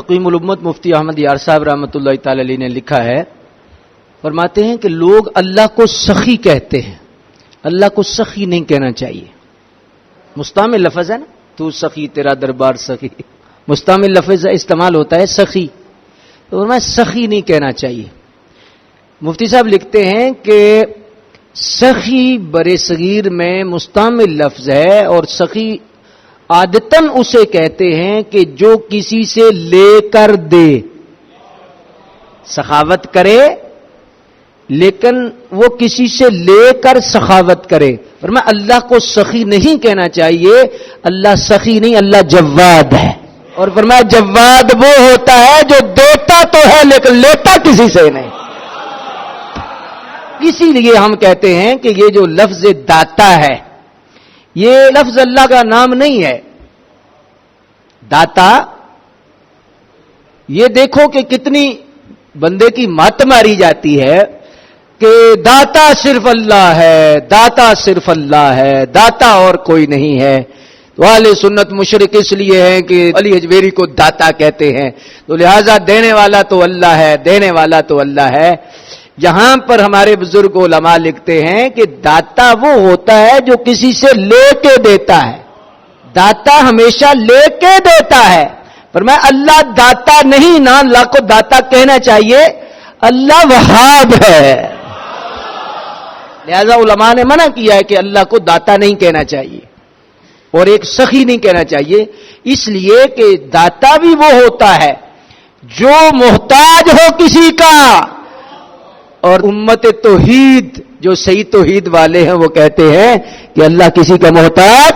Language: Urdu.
حکیم الامت مفتی احمد یار صاحب رحمۃ اللہ تعالی علیہ نے لکھا ہے، فرماتے ہیں کہ لوگ اللہ کو سخی کہتے ہیں، اللہ کو سخی نہیں کہنا چاہیے۔ مستعمل لفظ ہے نا، تو سخی، تیرا دربار سخی، مستعمل لفظ استعمال ہوتا ہے سخی، تو میں سخی نہیں کہنا چاہیے۔ مفتی صاحب لکھتے ہیں کہ سخی برے صغیر میں مستعمل لفظ ہے، اور سخی عادتاً اسے کہتے ہیں کہ جو کسی سے لے کر دے، سخاوت کرے لیکن وہ کسی سے لے کر سخاوت کرے۔ اور میں اللہ کو سخی نہیں کہنا چاہیے، اللہ سخی نہیں، اللہ جواد ہے۔ اور فرمایا جواد وہ ہوتا ہے جو دیتا تو ہے لیکن لیتا کسی سے نہیں۔ اسی لیے ہم کہتے ہیں کہ یہ جو لفظ داتا ہے، یہ لفظ اللہ کا نام نہیں ہے۔ داتا، یہ دیکھو کہ کتنی بندے کی مات ماری جاتی ہے کہ داتا صرف اللہ ہے، داتا صرف اللہ ہے، داتا اور کوئی نہیں ہے۔ تو اہل سنت مشرک اس لیے ہیں کہ علی حجویری کو داتا کہتے ہیں، تو لہذا دینے والا تو اللہ ہے، دینے والا تو اللہ ہے۔ یہاں پر ہمارے بزرگ علماء لکھتے ہیں کہ داتا وہ ہوتا ہے جو کسی سے لے کے دیتا ہے، داتا ہمیشہ لے کے دیتا ہے۔ پر میں اللہ داتا نہیں، نہ اللہ کو داتا کہنا چاہیے، اللہ وہاب ہے۔ لہذا علماء نے منع کیا ہے کہ اللہ کو داتا نہیں کہنا چاہیے اور ایک سخی نہیں کہنا چاہیے، اس لیے کہ داتا بھی وہ ہوتا ہے جو محتاج ہو کسی کا، اور امت توحید جو صحیح توحید والے ہیں وہ کہتے ہیں کہ اللہ کسی کا محتاج